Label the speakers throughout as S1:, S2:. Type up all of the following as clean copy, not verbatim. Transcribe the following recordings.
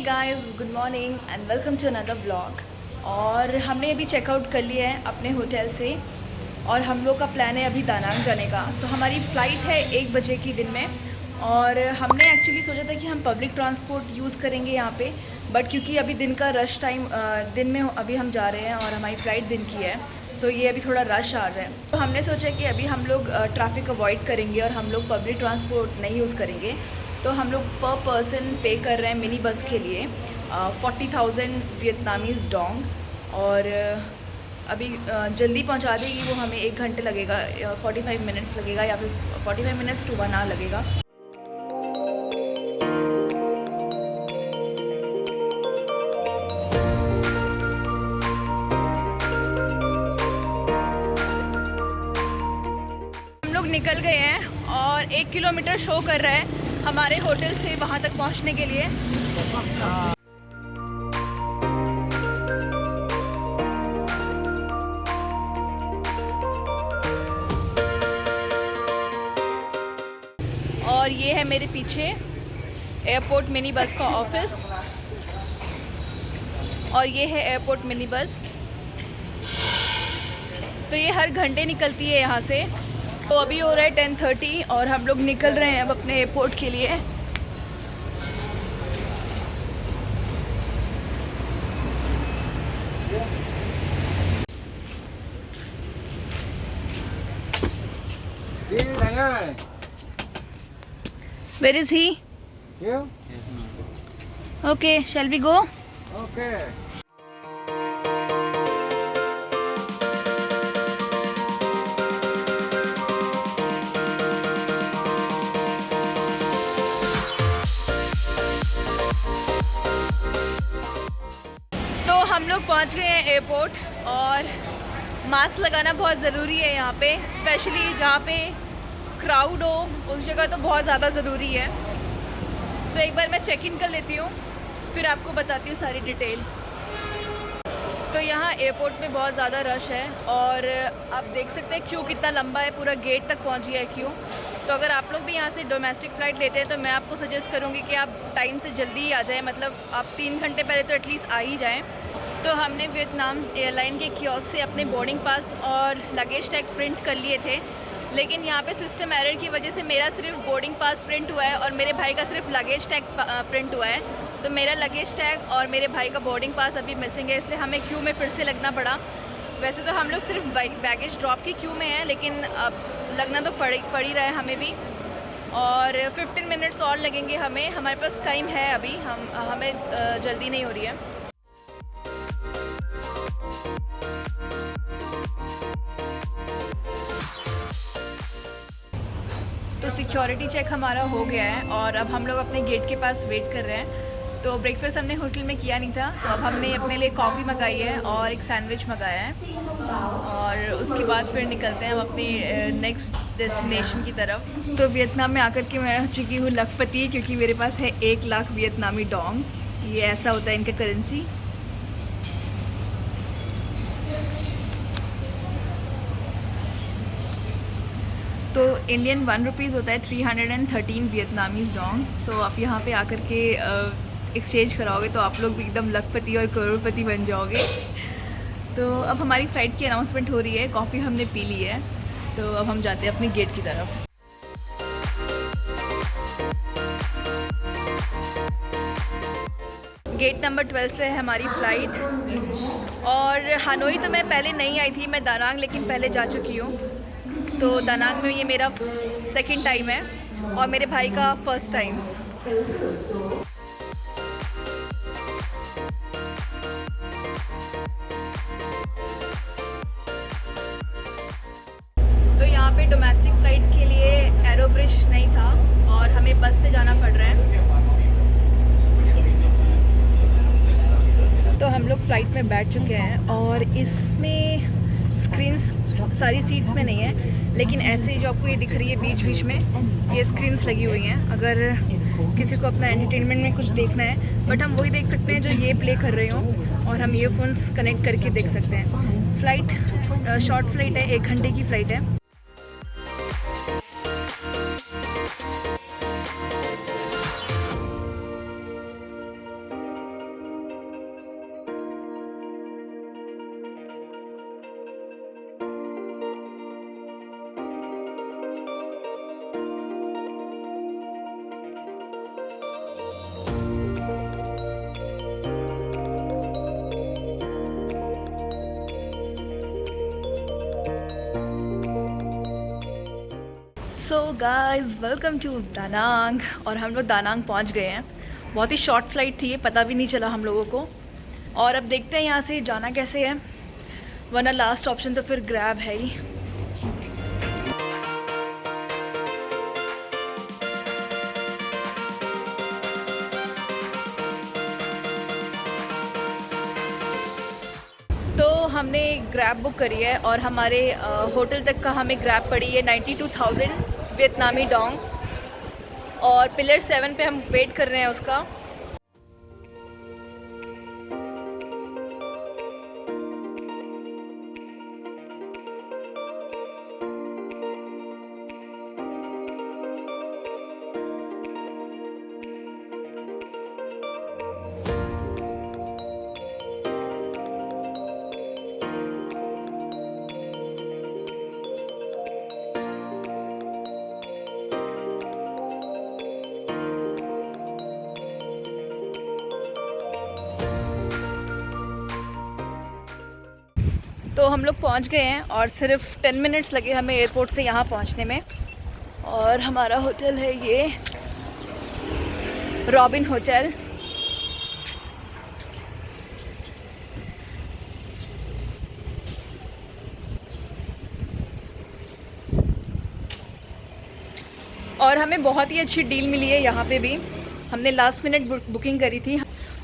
S1: Guys, good morning and welcome to another vlog. और हमने अभी चेकआउट कर लिया है अपने होटल से और हम लोग का प्लान है अभी दानांग जाने का। तो हमारी फ़्लाइट है 1 बजे की दिन में और हमने एक्चुअली सोचा था कि हम पब्लिक ट्रांसपोर्ट यूज़ करेंगे यहाँ पे, बट क्योंकि अभी दिन का रश टाइम दिन में अभी हम जा रहे हैं और हमारी फ़्लाइट दिन की है तो ये अभी थोड़ा रश आ रहा है। तो हमने सोचा कि अभी हम लोग ट्रैफिक अवॉइड करेंगे और हम लोग पब्लिक ट्रांसपोर्ट नहीं यूज़ करेंगे। तो हम लोग पर पर्सन पे कर रहे हैं मिनी बस के लिए 40,000 वियतनामीज़ डोंग। और अभी जल्दी पहुंचा देगी वो, हमें 1 घंटे लगेगा, 45 मिनट्स लगेगा या फिर 45 मिनट्स टू 1 आवर लगेगा। हम लोग निकल गए हैं और 1 किलोमीटर शो कर रहा है हमारे होटल से वहाँ तक पहुँचने के लिए। और ये है मेरे पीछे एयरपोर्ट मिनी बस का ऑफिस और ये है एयरपोर्ट मिनी बस। तो ये हर घंटे निकलती है यहाँ से। तो अभी हो रहा है 10:30 और हम लोग निकल रहे हैं अब अपने एयरपोर्ट के लिए। Where is he?
S2: Here?
S1: Okay, shall we go?
S2: Okay.
S1: तो हम लोग पहुंच गए हैं एयरपोर्ट और मास्क लगाना बहुत ज़रूरी है यहाँ पे, स्पेशली जहाँ पे क्राउड हो उस जगह तो बहुत ज़्यादा ज़रूरी है। तो एक बार मैं चेक इन कर लेती हूँ फिर आपको बताती हूँ सारी डिटेल। तो यहाँ एयरपोर्ट में बहुत ज़्यादा रश है और आप देख सकते हैं क्यू कितना लंबा है, पूरा गेट तक पहुँच गया है क्यू। तो अगर आप लोग भी यहाँ से डोमेस्टिक फ़्लाइट लेते हैं तो मैं आपको सजेस्ट करूँगी कि आप टाइम से जल्दी ही आ जाएँ, मतलब आप 3 घंटे पहले तो एटलीस्ट आ ही जाएँ। तो हमने वियतनाम एयरलाइन के कियोस्क से अपने बोर्डिंग पास और लगेज टैग प्रिंट कर लिए थे, लेकिन यहाँ पे सिस्टम एरर की वजह से मेरा सिर्फ बोर्डिंग पास प्रिंट हुआ है और मेरे भाई का सिर्फ लगेज टैग प्रिंट हुआ है। तो मेरा लगेज टैग और मेरे भाई का बोर्डिंग पास अभी मिसिंग है, इसलिए हमें क्यू में फिर से लगना पड़ा। वैसे तो हम लोग सिर्फ बैगेज ड्रॉप की क्यू में हैं, लेकिन अब लगना तो पड़ ही रहा है हमें भी। और 15 मिनट्स और लगेंगे हमें, हमारे पास टाइम है अभी, हमें जल्दी नहीं हो रही है। तो सिक्योरिटी चेक हमारा हो गया है और अब हम लोग अपने गेट के पास वेट कर रहे हैं। तो ब्रेकफास्ट हमने होटल में किया नहीं था, तो अब हमने अपने लिए कॉफ़ी मंगाई है और एक सैंडविच मंगाया है और उसके बाद फिर निकलते हैं हम अपनी नेक्स्ट डेस्टिनेशन की तरफ। तो वियतनाम में आकर के मैं हो चुकी हूँ लखपति, क्योंकि मेरे पास है 1 लाख वियतनामी डोंग। ये ऐसा होता है इनका करेंसी। तो इंडियन 1 रुपीज़ होता है 313 वियतनामीज़ डोंग। तो आप यहाँ पे आकर के एक्सचेंज कराओगे तो आप लोग भी एकदम लखपति और करोड़पति बन जाओगे। तो अब हमारी फ़्लाइट की अनाउंसमेंट हो रही है, कॉफ़ी हमने पी ली है, तो अब हम जाते हैं अपने गेट की तरफ। गेट नंबर 12 पे है हमारी फ़्लाइट। और हनोई तो मैं पहले नहीं आई थी, मैं दानांग लेकिन पहले जा चुकी हूँ। तो दानांग में ये मेरा सेकंड टाइम है और मेरे भाई का फर्स्ट टाइम। तो यहाँ पे डोमेस्टिक फ़्लाइट के लिए एरो ब्रिज नहीं था और हमें बस से जाना पड़ रहा है। तो हम लोग फ़्लाइट में बैठ चुके हैं और इसमें स्क्रीन्स सारी सीट्स में नहीं है, लेकिन ऐसे जो आपको ये दिख रही है बीच बीच में ये स्क्रीन्स लगी हुई हैं अगर किसी को अपना एंटरटेनमेंट में कुछ देखना है। बट हम वही देख सकते हैं जो ये प्ले कर रहे हों और हम ईयरफोन्स कनेक्ट करके देख सकते हैं। फ़्लाइट शॉर्ट फ्लाइट है, 1 घंटे की फ़्लाइट है। So guys welcome to Da Nang. और हम लोग दानांग पहुंच गए हैं। बहुत ही शॉर्ट फ्लाइट थी, पता भी नहीं चला हम लोगों को। और अब देखते हैं यहाँ से जाना कैसे है, वरना लास्ट ऑप्शन तो फिर ग्रैब है ही। तो हमने ग्रैब बुक करी है और हमारे होटल तक का हमें ग्रैब पड़ी है 92,000 वियतनामी डोंग। और पिलर 7 पे हम वेट कर रहे हैं उसका। तो हम लोग पहुंच गए हैं और सिर्फ 10 मिनट्स लगे हमें एयरपोर्ट से यहाँ पहुंचने में। और हमारा होटल है ये रॉबिन होटल। और हमें बहुत ही अच्छी डील मिली है यहाँ पे भी। हमने लास्ट मिनट बुकिंग करी थी,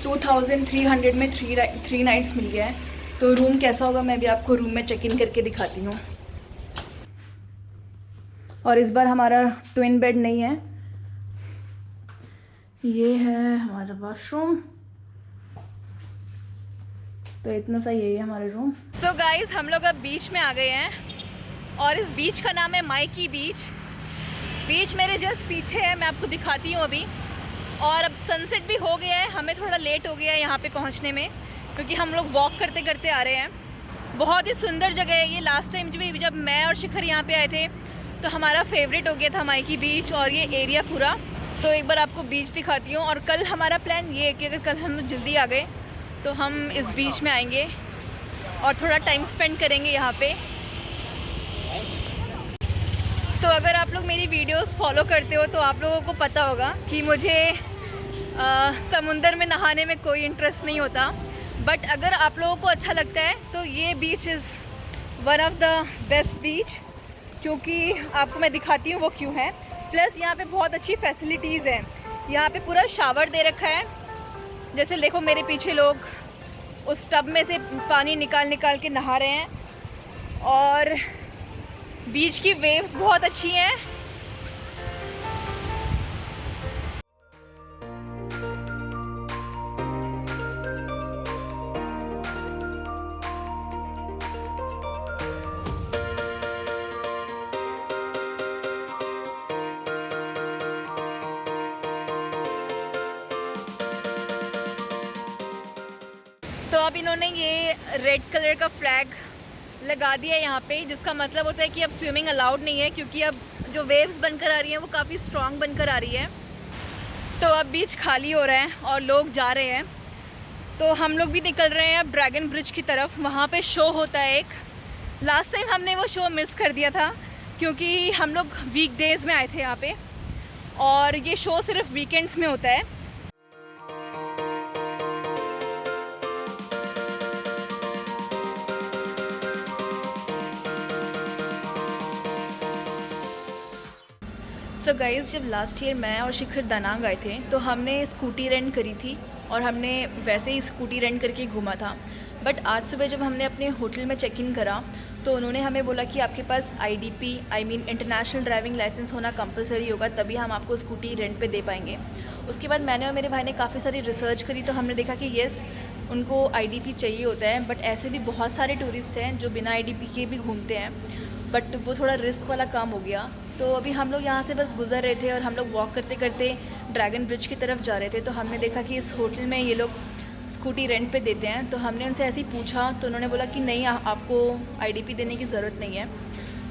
S1: 2300 में 3 नाइट्स मिल गया है। तो रूम कैसा होगा मैं भी आपको रूम में चेक इन करके दिखाती हूँ। और इस बार हमारा ट्विन बेड नहीं है, ये है हमारा वॉशरूम। तो इतना सा यही है हमारा रूम। सो गाइज हम लोग अब बीच में आ गए हैं और इस बीच का नाम है माइकी बीच। बीच मेरे जस्ट पीछे है, मैं आपको दिखाती हूँ अभी। और अब सनसेट भी हो गया है, हमें थोड़ा लेट हो गया है यहाँ पे पहुँचने में, क्योंकि हम लोग वॉक करते करते आ रहे हैं। बहुत ही सुंदर जगह है ये। लास्ट टाइम जब मैं और शिखर यहाँ पे आए थे तो हमारा फेवरेट हो गया था माइकी बीच और ये एरिया पूरा। तो एक बार आपको बीच दिखाती हूँ। और कल हमारा प्लान ये है कि अगर कल हम लोग जल्दी आ गए तो हम इस बीच में आएंगे और थोड़ा टाइम स्पेंड करेंगे यहाँ पे। तो अगर आप लोग मेरी वीडियोस फॉलो करते हो तो आप लोगों को पता होगा कि मुझे समुंदर में नहाने में कोई इंटरेस्ट नहीं होता। बट अगर आप लोगों को अच्छा लगता है तो ये beach is one of the best beach, क्योंकि आपको मैं दिखाती हूँ वो क्यों है। प्लस यहाँ पे बहुत अच्छी फैसिलिटीज़ हैं। यहाँ पे पूरा शावर दे रखा है, जैसे देखो मेरे पीछे लोग उस टब में से पानी निकाल के नहा रहे हैं। और बीच की वेव्स बहुत अच्छी हैं। तो अब इन्होंने ये रेड कलर का फ्लैग लगा दिया है यहाँ पे, जिसका मतलब होता है कि अब स्विमिंग अलाउड नहीं है, क्योंकि अब जो वेव्स बनकर आ रही हैं वो काफ़ी स्ट्रॉन्ग बनकर आ रही है। तो अब बीच खाली हो रहा है और लोग जा रहे हैं। तो हम लोग भी निकल रहे हैं अब ड्रैगन ब्रिज की तरफ। वहाँ पे शो होता है एक। लास्ट टाइम हमने वो शो मिस कर दिया था, क्योंकि हम लोग वीकडेज़ में आए थे यहाँ पे, और ये शो सिर्फ वीकेंड्स में होता है। सो गाइज़, जब लास्ट ईयर मैं और शिखर दानांग आए थे तो हमने स्कूटी रेंट करी थी और हमने वैसे ही स्कूटी रेंट करके घूमा था। बट आज सुबह जब हमने अपने होटल में चेक इन करा तो उन्होंने हमें बोला कि आपके पास IDP इंटरनेशनल ड्राइविंग लाइसेंस होना कंपलसरी होगा, तभी हम आपको स्कूटी रेंट पे दे पाएंगे। उसके बाद मैंने और मेरे भाई ने काफ़ी सारी रिसर्च करी तो हमने देखा कि येस, उनको IDP चाहिए होता है। बट ऐसे भी बहुत सारे टूरिस्ट हैं जो बिना IDP के भी घूमते हैं, बट वो थोड़ा रिस्क वाला काम हो गया। तो अभी हम लोग यहाँ से बस गुजर रहे थे और हम लोग वॉक करते करते ड्रैगन ब्रिज की तरफ जा रहे थे। तो हमने देखा कि इस होटल में ये लोग स्कूटी रेंट पे देते हैं। तो हमने उनसे ऐसे ही पूछा तो उन्होंने बोला कि नहीं, आपको IDP देने की ज़रूरत नहीं है।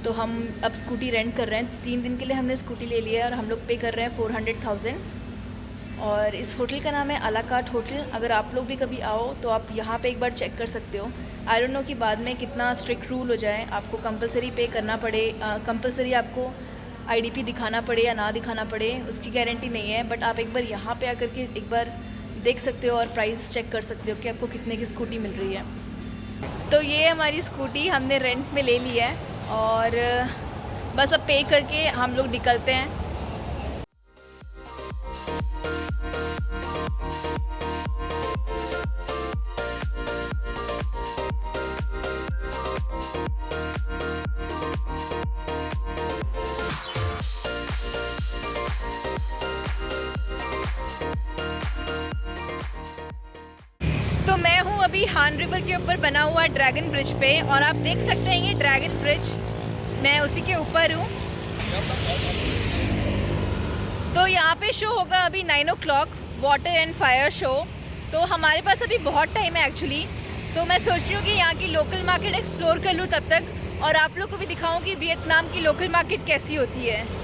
S1: तो हम अब स्कूटी रेंट कर रहे हैं। 3 दिन के लिए हमने स्कूटी ले लिया है और हम लोग पे कर रहे हैं 400,000। और इस होटल का नाम है अलाकार्ट होटल। अगर आप लोग भी कभी आओ तो आप यहाँ पे एक बार चेक कर सकते हो। आई डोंट नो कि बाद में कितना स्ट्रिक्ट रूल हो जाए, आपको कंपलसरी पे करना पड़े, कंपलसरी आपको आईडीपी दिखाना पड़े या ना दिखाना पड़े उसकी गारंटी नहीं है, बट आप एक बार यहाँ पे आकर के एक बार देख सकते हो और प्राइस चेक कर सकते हो कि आपको कितने की स्कूटी मिल रही है। तो ये हमारी स्कूटी हमने रेंट में ले ली है और बस अब पे करके हम लोग निकलते हैं। तो मैं हूँ अभी हान रिवर के ऊपर बना हुआ ड्रैगन ब्रिज पे और आप देख सकते हैं ये ड्रैगन ब्रिज, मैं उसी के ऊपर हूँ। तो यहाँ पे शो होगा अभी 9 o'clock water and fire show. तो हमारे पास अभी बहुत टाइम है एक्चुअली, तो मैं सोच रही हूँ कि यहाँ की लोकल मार्केट एक्सप्लोर कर लूँ तब तक, और आप लोग को भी दिखाऊँ कि वियतनाम की लोकल मार्केट कैसी होती है।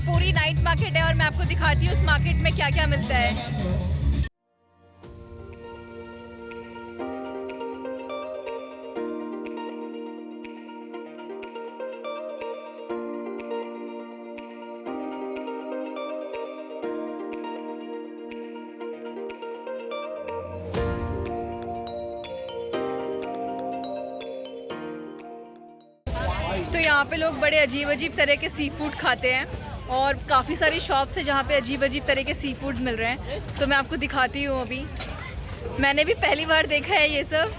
S1: पूरी नाइट मार्केट है और मैं आपको दिखाती हूँ उस मार्केट में क्या क्या मिलता है। तो यहाँ पे लोग बड़े अजीब अजीब तरह के सी फूड खाते हैं और काफ़ी सारी शॉप्स है जहाँ पे अजीब अजीब तरह के सी फूड मिल रहे हैं, तो मैं आपको दिखाती हूँ। अभी मैंने भी पहली बार देखा है ये सब।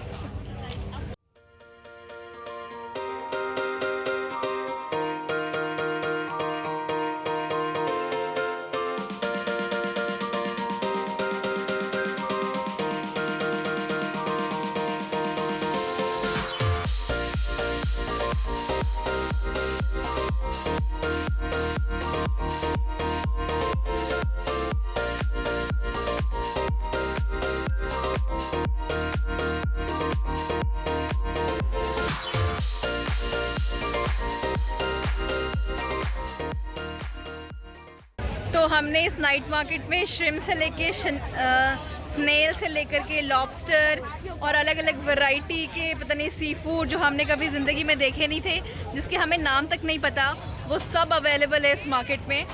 S1: तो हमने इस नाइट मार्केट में श्रिम्प से लेके स्नेल से लेकर के लॉबस्टर और अलग अलग वैरायटी के पता नहीं सी फूड जो हमने कभी ज़िंदगी में देखे नहीं थे, जिसके हमें नाम तक नहीं पता, वो सब अवेलेबल है इस मार्केट में।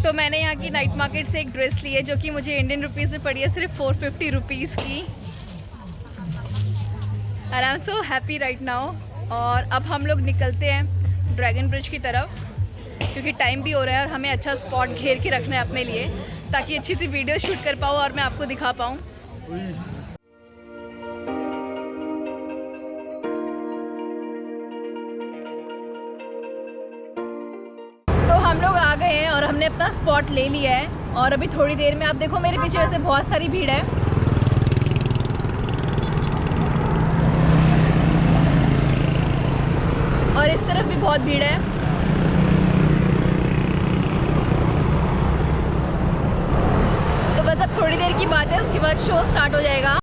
S1: तो मैंने यहाँ की नाइट मार्केट से एक ड्रेस ली है जो कि मुझे इंडियन रुपीज़ में पड़ी है सिर्फ 450 रुपीज़ की। I am so happy right now. और अब हम लोग निकलते हैं ड्रैगन ब्रिज की तरफ, क्योंकि टाइम भी हो रहा है और हमें अच्छा स्पॉट घेर के रखना है अपने लिए, ताकि अच्छी सी वीडियो शूट कर पाऊँ और मैं आपको दिखा पाऊँ। तो हम लोग आ गए हैं और हमने अपना स्पॉट ले लिया है और अभी थोड़ी देर में आप देखो मेरे पीछे वैसे बहुत सारी भीड़ है। और इस तरफ भी बहुत भीड़ है। बस अब थोड़ी देर की बात है, उसके बाद शो स्टार्ट हो जाएगा।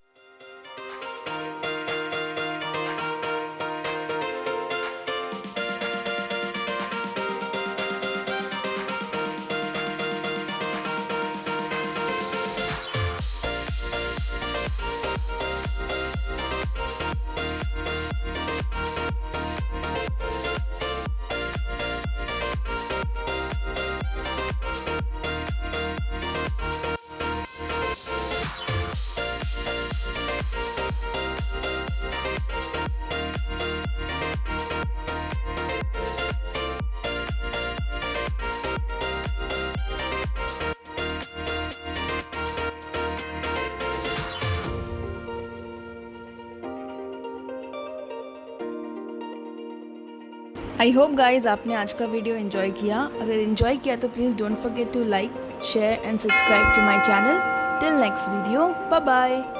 S1: आई होप गाइज आपने आज का वीडियो एंजॉय किया। अगर एंजॉय किया तो please don't forget to like, share and subscribe to my channel. Till next video, bye bye.